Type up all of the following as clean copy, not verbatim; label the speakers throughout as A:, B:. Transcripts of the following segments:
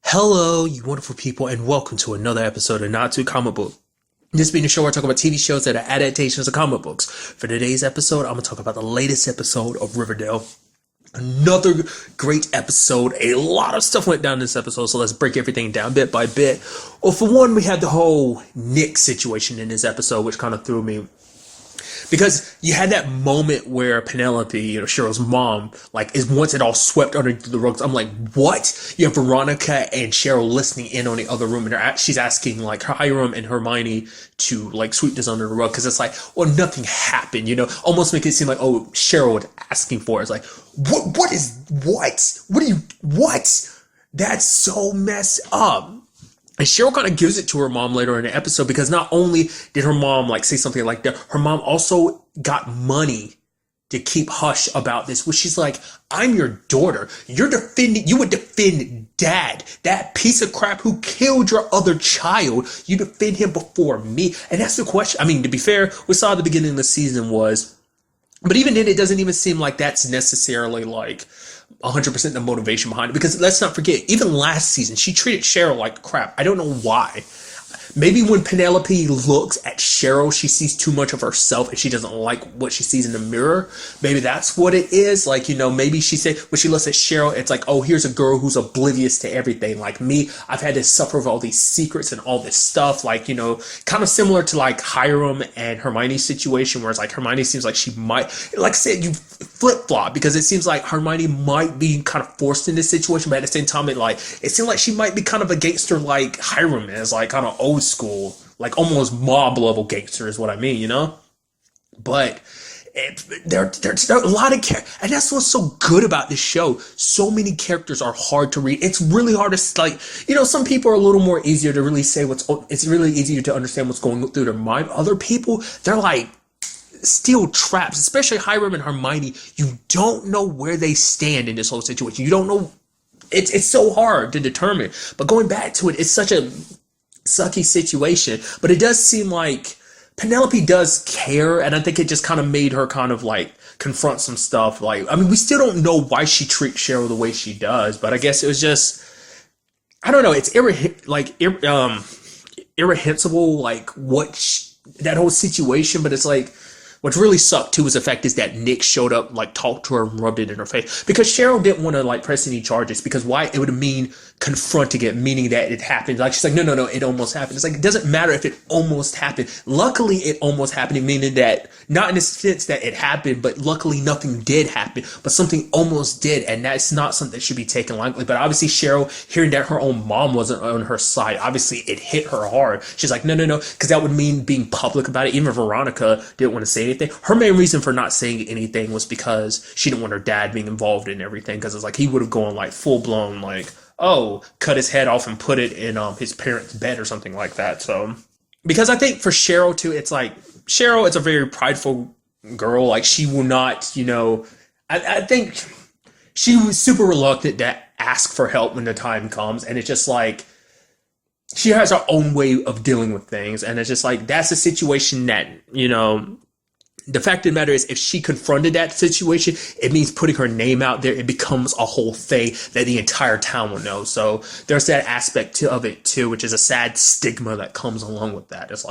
A: Hello, you wonderful people, and welcome to another episode of Not Too Comic Book. This being a show where I talk about TV shows that are adaptations of comic books. For today's episode, I'm going to talk about the latest episode of Riverdale. Another great episode. A lot of stuff went down in this episode, so let's break everything down bit by bit. Well, for one, we had the whole Nick situation in this episode, which kind of threw me. Because you had that moment where Penelope, Cheryl's mom, wants it all swept under the rugs. I'm like, what? You have Veronica and Cheryl listening in on the other room, and she's asking, Hiram and Hermione to, sweep this under the rug. Because it's like, well, nothing happened, Almost make it seem like, oh, Cheryl was asking for it. It's like, what? What? That's so messed up. And Cheryl kind of gives it to her mom later in the episode because not only did her mom say something like that, her mom also got money to keep hush about this, which she's like, I'm your daughter. You would defend dad, that piece of crap who killed your other child. You defend him before me. And that's the question. I mean, to be fair, we saw at the beginning of the season but even then, it doesn't even seem like that's necessarily 100% the motivation behind it. Because let's not forget, even last season, she treated Cheryl like crap. I don't know why. Maybe when Penelope looks at Cheryl, she sees too much of herself and she doesn't like what she sees in the mirror. Maybe that's what it is. Maybe she said, when she looks at Cheryl, it's like, oh, here's a girl who's oblivious to everything. Like me, I've had to suffer with all these secrets and all this stuff. Kind of similar to Hiram and Hermione's situation, where it's Hermione seems like she might, like I said, you flip-flop, because it seems like Hermione might be kind of forced in this situation, but at the same time, it seems like she might be kind of a gangster like Hiram is, kind of old school, almost mob level gangster is what I mean, But there's a lot of characters, and that's what's so good about this show. So many characters are hard to read. It's really hard to some people are a little more easier to really say it's really easier to understand what's going through their mind. Other people, they're still traps, especially Hiram and Hermione. You don't know where they stand in this whole situation. You don't know. It's so hard to determine. But going back to it, it's such a sucky situation. But it does seem like Penelope does care, and I think it just kind of made her kind of confront some stuff. We still don't know why she treats Cheryl the way she does, but I guess it was just, I don't know. It's irrehensible, that whole situation. But it's what really sucked too was the fact is that Nick showed up, talked to her and rubbed it in her face, because Cheryl didn't want to press any charges, because why? It would mean confronting it, meaning that it happened. She's like, no, it almost happened. It's it doesn't matter if it almost happened. Luckily, it almost happened, meaning that not in the sense that it happened, but luckily nothing did happen, but something almost did, and that's not something that should be taken lightly. But obviously, Cheryl, hearing that her own mom wasn't on her side, obviously it hit her hard. She's like, no, because that would mean being public about it. Even Veronica didn't want to say anything. Her main reason for not saying anything was because she didn't want her dad being involved in everything, because it's he would have gone full blown cut his head off and put it in his parents' bed or something like that. So, because I think for Cheryl too, it's Cheryl is a very prideful girl. She will not, I think she was super reluctant to ask for help when the time comes, and it's just she has her own way of dealing with things, and it's just that's a situation that, the fact of the matter is, if she confronted that situation, it means putting her name out there. It becomes a whole thing that the entire town will know. So there's that aspect of it too, which is a sad stigma that comes along with that. It's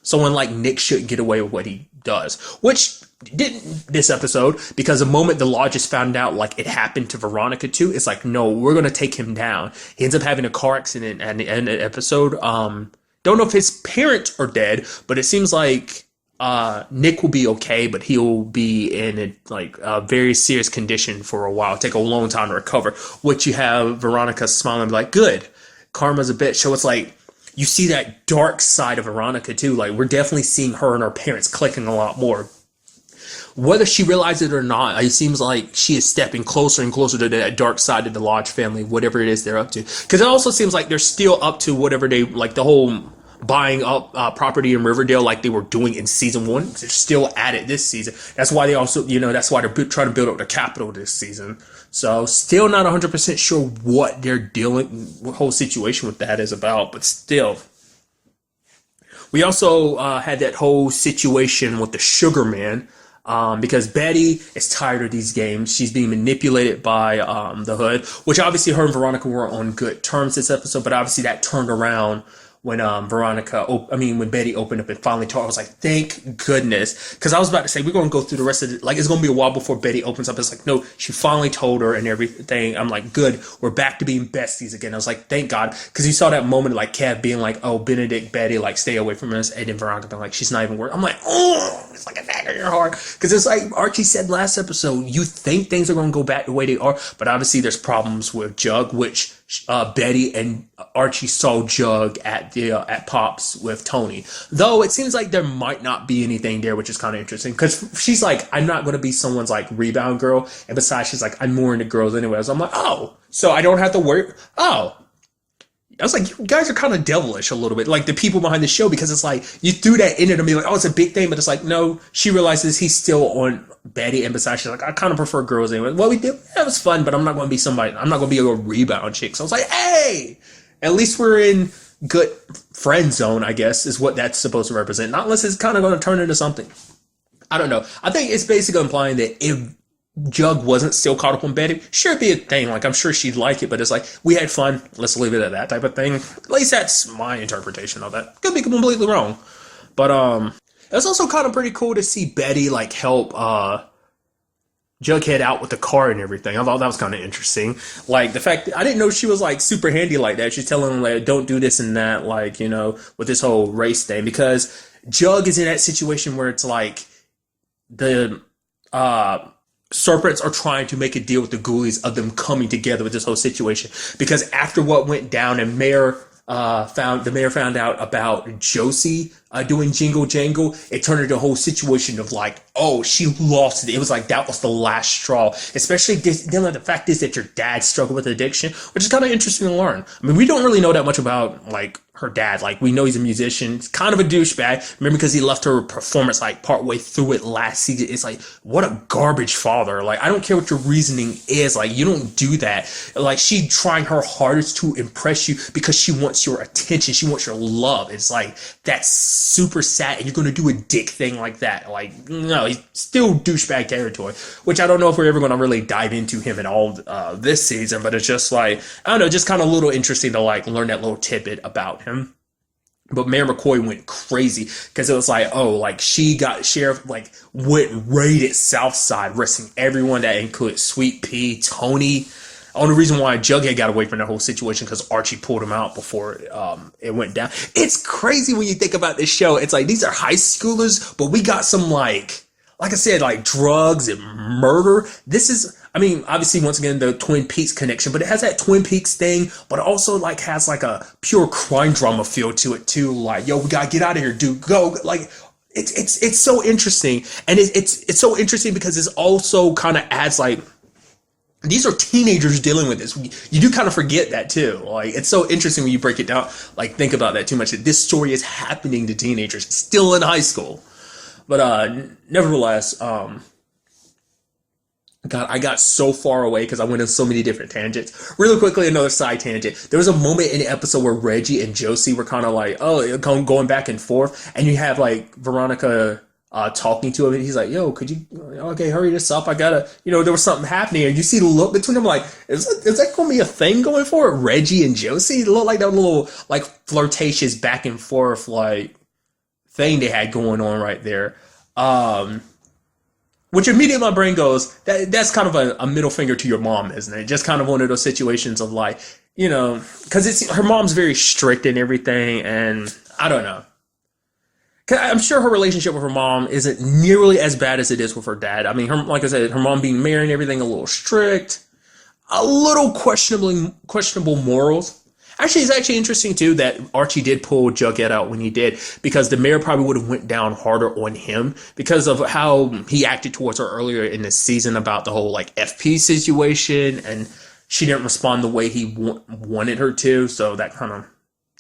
A: someone like Nick shouldn't get away with what he does, which didn't this episode, because the moment the Lodges found out it happened to Veronica too, it's no, we're going to take him down. He ends up having a car accident at the end of the episode. Don't know if his parents are dead, but it seems Nick will be okay, but he'll be in a very serious condition for a while. Take a long time to recover. Which you have Veronica smiling and be good, karma's a bitch. So it's you see that dark side of Veronica too. We're definitely seeing her and her parents clicking a lot more. Whether she realizes it or not, it seems like she is stepping closer and closer to that dark side of the Lodge family, whatever it is they're up to. Because it also seems like they're still up to whatever they the whole buying up property in Riverdale they were doing in season 1. They're still at it this season. That's why they also, that's why they're trying to build up the capital this season. So still not 100% sure what they're dealing, what whole situation with that is about, but still. We also had that whole situation with the Sugar Man. because Betty is tired of these games. She's being manipulated by the Hood, which obviously her and Veronica were on good terms this episode, but obviously that turned around when when Betty opened up and finally told her. I was like, thank goodness, because I was about to say we're going to go through the rest of it. Like, it's going to be a while before Betty opens up. It's like, no, she finally told her and everything. I'm like, good, we're back to being besties again. I was like, thank God, because you saw that moment of like Kev being like, oh, Benedict, Betty, like, stay away from us, and then Veronica being like, she's not even worried. I'm like, oh, it's like a dagger in your heart, because it's like Archie said last episode, you think things are going to go back the way they are, but obviously there's problems with Jug, which Betty and Archie saw Jug at Pops with Tony. Though it seems like there might not be anything there, which is kind of interesting, because she's like, I'm not going to be someone's like rebound girl, and besides, she's like, I'm more into girls anyway. So I'm like, oh, so I don't have to worry. Oh, I was like, you guys are kind of devilish a little bit, like the people behind the show, because it's like you threw that in it to me like, oh, it's a big thing, but it's like, no, she realizes he's still on Betty, and besides, she's like, I kind of prefer girls anyway. Well, we did, it was fun, but I'm not going to be somebody, I'm not going to be a rebound chick. So I was like, hey, at least we're in good friend zone, I guess, is what that's supposed to represent. Not unless it's kind of going to turn into something. I don't know. I think it's basically implying that if Jug wasn't still caught up on Betty, sure, it'd be a thing. Like, I'm sure she'd like it, but it's like, we had fun, let's leave it at that type of thing. At least that's my interpretation of that. Could be completely wrong. But, it's also kind of pretty cool to see Betty, like, help, Jughead out with the car and everything. I thought that was kind of interesting. Like, the fact that I didn't know she was like super handy like that. She's telling him like, don't do this and that, like, you know, with this whole race thing, because Jug is in that situation where it's like the Serpents are trying to make a deal with the Ghoulies of them coming together with this whole situation, because after what went down and the mayor found out about Josie doing Jingle Jangle, it turned into a whole situation of like, oh, she lost it. It was like that was the last straw. Especially dealing with the fact is that your dad struggled with addiction, which is kind of interesting to learn. I mean, we don't really know that much about like her dad. Like, we know he's a musician. He's kind of a douchebag. Remember, because he left her performance like partway through it last season. It's like, what a garbage father. Like, I don't care what your reasoning is. Like, you don't do that. Like, she trying her hardest to impress you because she wants your attention. She wants your love. It's like, that's super sad. And you're going to do a dick thing like that. Like, no, he's still douchebag territory, which I don't know if we're ever going to really dive into him at all this season, but it's just like, I don't know, just kind of a little interesting to like learn that little tidbit about him. But Mayor McCoy went crazy because it was like, oh, like Sheriff like went raided Southside, arresting everyone. That included Sweet Pea, Tony. Only reason why Jughead got away from that whole situation because Archie pulled him out before it went down. It's crazy when you think about this show. It's like, these are high schoolers, but we got some like I said, like drugs and murder. This is, I mean, obviously, once again, the Twin Peaks connection, but it has that Twin Peaks thing, but also like has like a pure crime drama feel to it too. Like, yo, we gotta get out of here, dude. Go. Like, it's so interesting, and it's so interesting because it's also kind of adds like, these are teenagers dealing with this. You do kind of forget that too. Like, it's so interesting when you break it down. Like, think about that too much. That this story is happening to teenagers still in high school. But nevertheless, God, I got so far away because I went on so many different tangents. Really quickly, another side tangent. There was a moment in the episode where Reggie and Josie were kind of like, oh, going back and forth, and you have like Veronica talking to him, and he's like, yo, could you, okay, hurry this up. I gotta, there was something happening, and you see the look between them, like, is that going to be a thing going forward? Reggie and Josie, it looked like that little like flirtatious back and forth like thing they had going on right there. Which immediately my brain goes, that's kind of a middle finger to your mom, isn't it? Just kind of one of those situations of like, because her mom's very strict and everything, and I don't know. I'm sure her relationship with her mom isn't nearly as bad as it is with her dad. I mean, like I said, her mom being married and everything, a little strict, a little questionable morals. Actually, it's actually interesting, too, that Archie did pull Jughead out when he did, because the mayor probably would have went down harder on him because of how he acted towards her earlier in the season about the whole, like, FP situation, and she didn't respond the way he wanted her to, so that kind of...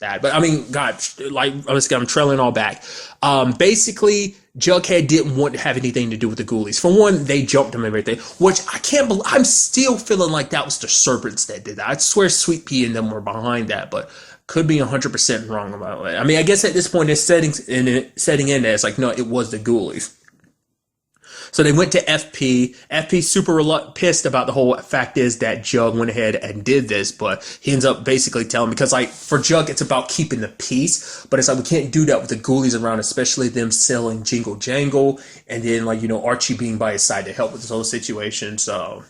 A: that. But, I mean, God, like, I'm trailing all back. Basically, Jughead didn't want to have anything to do with the Ghoulies. For one, they jumped him and everything, which I can't believe. I'm still feeling like that was the Serpents that did that. I swear Sweet Pea and them were behind that, but could be 100% wrong about it. I mean, I guess at this point, it's setting in there. It's like, no, it was the Ghoulies. So they went to FP. FP super pissed about the whole fact is that Jug went ahead and did this, but he ends up basically telling, because like for Jug, it's about keeping the peace, but it's like we can't do that with the ghoulies around, especially them selling Jingle Jangle, and then like, you know, Archie being by his side to help with this whole situation. So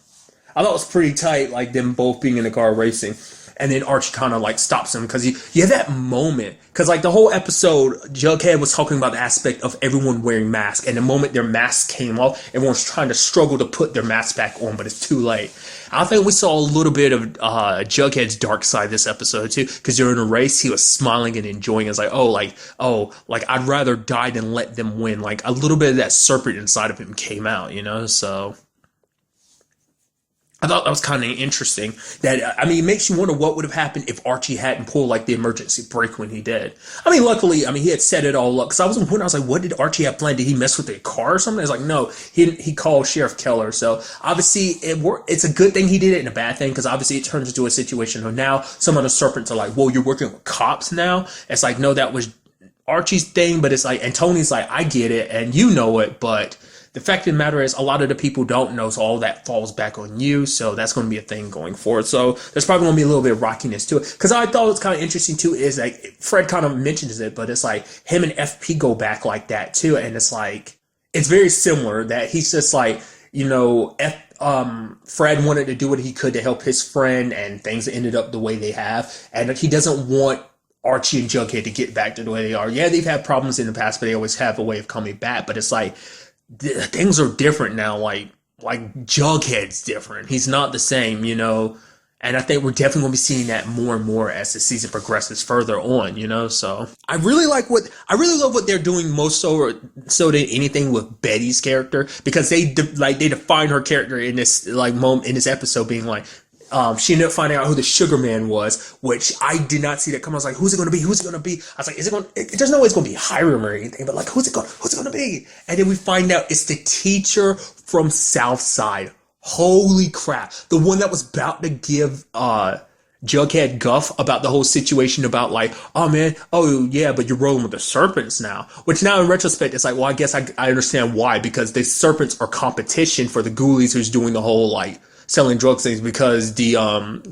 A: I thought it was pretty tight, like them both being in the car racing. And then Archie kind of like stops him because you have that moment. Because like the whole episode, Jughead was talking about the aspect of everyone wearing masks. And the moment their masks came off, everyone's trying to struggle to put their masks back on, but it's too late. I think we saw a little bit of Jughead's dark side this episode too. Because during a race, he was smiling and enjoying it. It's like, I'd rather die than let them win. Like a little bit of that serpent inside of him came out, you know? So I thought that was kind of interesting. That, I mean, it makes you wonder what would have happened if Archie hadn't pulled like the emergency brake when he did. I mean, luckily, I mean, he had set it all up. Because I was like, what did Archie have planned? Did he mess with the car or something? It's like, no, he called Sheriff Keller. So obviously, it's a good thing he did it and a bad thing. Because obviously, it turns into a situation where now some of the serpents are like, whoa, you're working with cops now? It's like, no, that was Archie's thing. But it's like, and Tony's like, I get it and you know it, but the fact of the matter is a lot of the people don't know, so all that falls back on you. So that's going to be a thing going forward. So there's probably going to be a little bit of rockiness to it. Because I thought it was kind of interesting too is like Fred kind of mentions it, but it's like him and FP go back like that too. And it's like, it's very similar that he's just like, you know, Fred wanted to do what he could to help his friend and things ended up the way they have. And he doesn't want Archie and Jughead to get back to the way they are. Yeah, they've had problems in the past, but they always have a way of coming back. But it's like, things are different now. Like Jughead's different. He's not the same, you know. And I think we're definitely going to be seeing that more and more as the season progresses further on, you know. So I really love what they're doing most so than anything with Betty's character, because they define her character in this like moment in this episode being like, she ended up finding out who the Sugar Man was, which I did not see that come. I was like, who's it going to be? Who's it going to be? I was like, there's no way it's going to be Hiram or anything, but like, who's it going to be? And then we find out it's the teacher from Southside. Holy crap. The one that was about to give, Jughead guff about the whole situation about like, oh man, oh yeah, but you're rolling with the serpents now. Which now in retrospect, it's like, well, I guess I understand why, because the serpents are competition for the ghoulies who's doing the whole like, selling drugs things, because the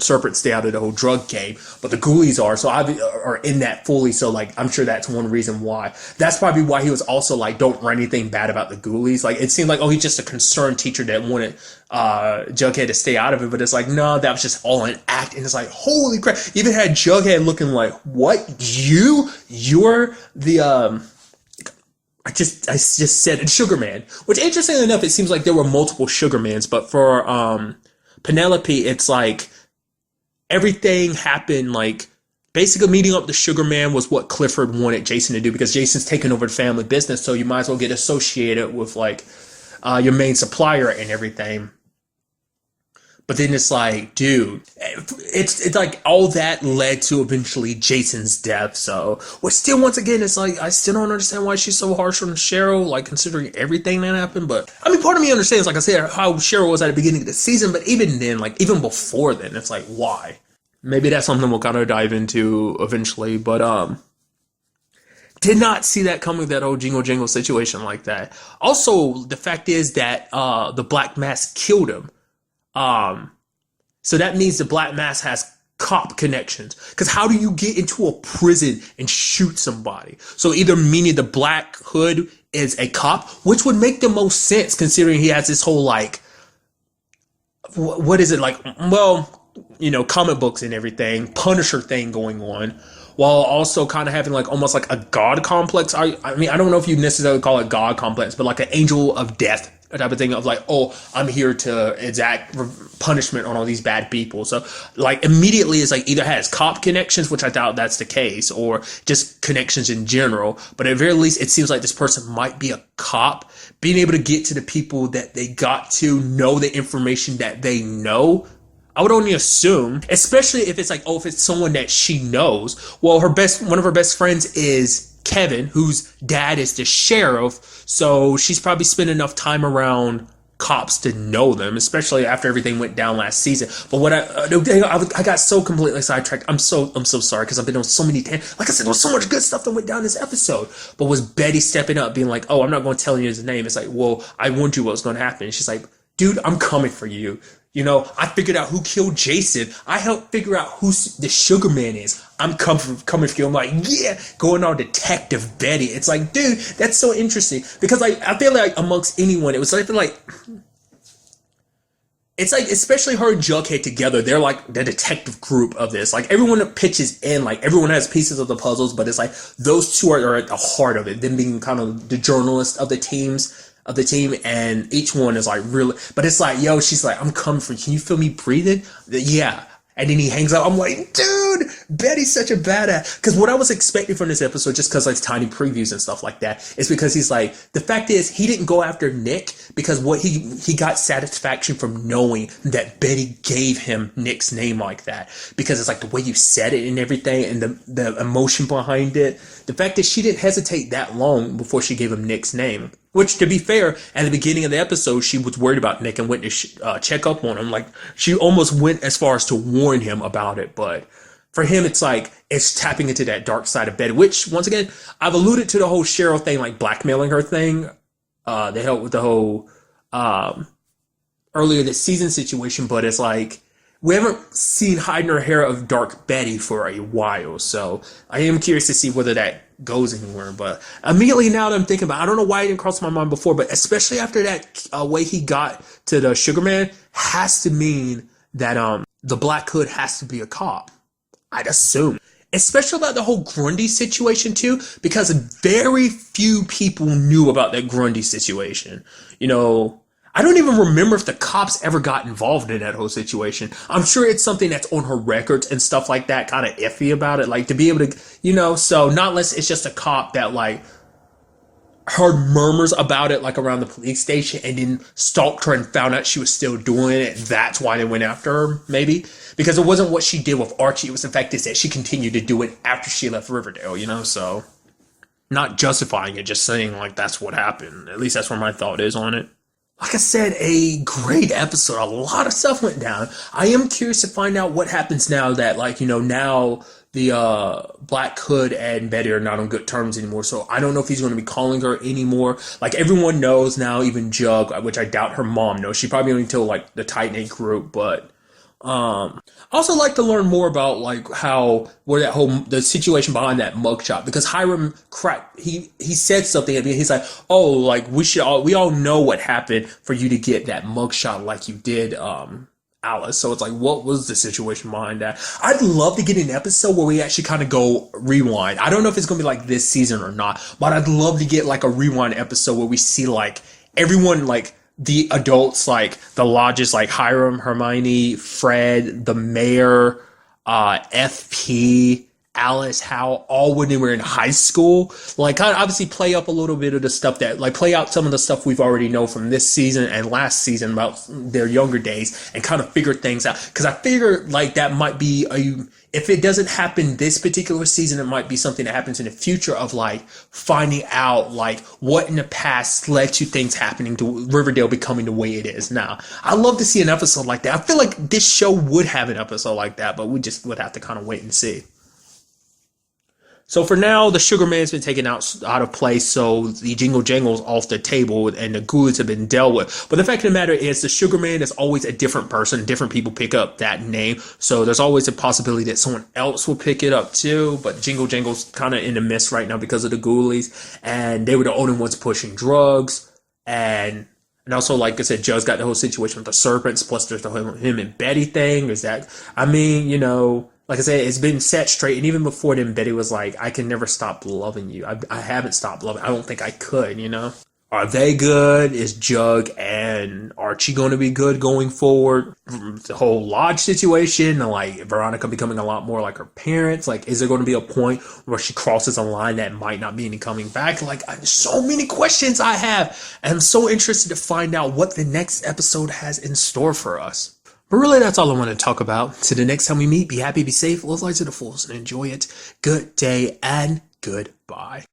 A: serpents stay out of the whole drug game, but the ghoulies are in that fully. So like, I'm sure that's one reason why. That's probably why he was also like, don't write anything bad about the ghoulies. Like it seemed like, oh, he's just a concerned teacher that wanted Jughead to stay out of it, but it's like, no, that was just all an act. And it's like, holy crap! Even had Jughead looking like, what, you're the I just said Sugar Man, which interestingly enough, it seems like there were multiple Sugar Mans, but for Penelope, it's like everything happened like basically meeting up the Sugar Man was what Clifford wanted Jason to do, because Jason's taking over the family business, so you might as well get associated with like your main supplier and everything. But then it's like, dude, it's like all that led to eventually Jason's death. So, which still, once again, it's like, I still don't understand why she's so harsh on Cheryl, like considering everything that happened. But I mean, part of me understands, like I said, how Cheryl was at the beginning of the season. But even then, like even before then, it's like, why? Maybe that's something we'll kind of dive into eventually. But did not see that coming, that whole Jingle Jangle situation like that. Also, the fact is that the Black Mask killed him. So that means the Black Mask has cop connections. Because how do you get into a prison and shoot somebody? So either meaning the Black Hood is a cop, which would make the most sense considering he has this whole like, what is it like? Well, you know, comic books and everything, Punisher thing going on, while also kind of having like almost like a god complex. I mean, I don't know if you necessarily call it god complex, but like an angel of death type of thing of like, oh, I'm here to exact punishment on all these bad people. So like immediately it's like either has cop connections, which I doubt that's the case, or just connections in general. But at the very least, it seems like this person might be a cop, being able to get to the people that they got to, know the information that they know. I would only assume, especially if it's like, oh, if it's someone that she knows. Well, one of her best friends is Kevin, whose dad is the sheriff. So she's probably spent enough time around cops to know them, especially after everything went down last season. But what I got so completely sidetracked. I'm so sorry because I've been on so many like I said, there was so much good stuff that went down this episode. But was Betty stepping up, being like, "Oh, I'm not going to tell you his name." It's like, well, I warned you what was going to happen. And she's like, "Dude, I'm coming for you. You know, I figured out who killed Jason. I helped figure out who the Sugar Man is. I'm coming for you." I'm like, yeah, going on Detective Betty. It's like, dude, that's so interesting because I feel like amongst anyone, it was like it's like, especially her and Jughead together, they're like the detective group of this. Like everyone pitches in, like everyone has pieces of the puzzles, but it's like those two are at the heart of it. Them being kind of the journalist of the team, and each one is like really, but it's like, yo, she's like, I'm coming for you. Can you feel me breathing? Yeah. And then he hangs up. I'm like, dude, Betty's such a badass. Because what I was expecting from this episode, just because like tiny previews and stuff like that, is because he's like, the fact is, he didn't go after Nick because what he got satisfaction from knowing that Betty gave him Nick's name like that. Because it's like the way you said it and everything, and the emotion behind it. The fact that she didn't hesitate that long before she gave him Nick's name. Which, to be fair, at the beginning of the episode, she was worried about Nick and went to check up on him. Like, she almost went as far as to warn him about it. But for him, it's like, it's tapping into that dark side of Betty. Which, once again, I've alluded to the whole Cheryl thing, like blackmailing her thing. They helped with the whole earlier this season situation. But it's like, we haven't seen hiding her hair of dark Betty for a while. So I am curious to see whether that goes anywhere. But immediately now that I'm thinking about it, I don't know why it didn't cross my mind before, but especially after that way he got to the Sugar Man, has to mean that the Black Hood has to be a cop, I'd assume. Especially about the whole Grundy situation too, because very few people knew about that Grundy situation. You know, I don't even remember if the cops ever got involved in that whole situation. I'm sure it's something that's on her records and stuff like that, kind of iffy about it. Like, to be able to, you know, so not unless it's just a cop that, like, heard murmurs about it, like, around the police station and then stalked her and found out she was still doing it. That's why they went after her, maybe. Because it wasn't what she did with Archie. It was the fact that she continued to do it after she left Riverdale, you know, so. Not justifying it, just saying, like, that's what happened. At least that's where my thought is on it. Like I said, a great episode. A lot of stuff went down. I am curious to find out what happens now that, like, you know, now the Black Hood and Betty are not on good terms anymore. So I don't know if he's going to be calling her anymore. Like, everyone knows now, even Jug, which I doubt her mom knows. She probably only told, like, the tight-knit group, but I also like to learn more about, like, the situation behind that mugshot, because Hiram he said something. I mean, he's like, oh, like, we all know what happened for you to get that mugshot like you did, Alice. So it's like, what was the situation behind that? I'd love to get an episode where we actually kind of go rewind. I don't know if it's gonna be like this season or not, but I'd love to get like a rewind episode where we see like everyone, like the adults, like the lodges, like Hiram, Hermione, Fred, the mayor, FP, Alice, Hal, all when they were in high school. Like, kind of obviously play up a little bit of the stuff that, like, play out some of the stuff we've already know from this season and last season about their younger days and kind of figure things out. Because I figure, like, that might be if it doesn't happen this particular season, it might be something that happens in the future of, like, finding out, like, what in the past led to things happening to Riverdale becoming the way it is now. I'd love to see an episode like that. I feel like this show would have an episode like that, but we just would have to kind of wait and see. So for now, the Sugar Man's been taken out of place, so the Jingle Jangle's off the table, and the Ghoulies have been dealt with. But the fact of the matter is, the Sugar Man is always a different person. Different people pick up that name, so there's always a possibility that someone else will pick it up too. But Jingle Jangle's kind of in the mist right now because of the Ghoulies, and they were the only ones pushing drugs. And also, like I said, Joe's got the whole situation with the serpents, plus there's the whole him and Betty thing. Is that, I mean, you know, like I said, it's been set straight. And even before then, Betty was like, I can never stop loving you. I haven't stopped loving. I don't think I could, you know? Are they good? Is Jug and Archie going to be good going forward? The whole Lodge situation, and like Veronica becoming a lot more like her parents. Like, is there going to be a point where she crosses a line that might not be any coming back? Like, so many questions I have. And I'm so interested to find out what the next episode has in store for us. But really, that's all I want to talk about. So the next time we meet, be happy, be safe, live life to the fullest, and enjoy it. Good day and goodbye.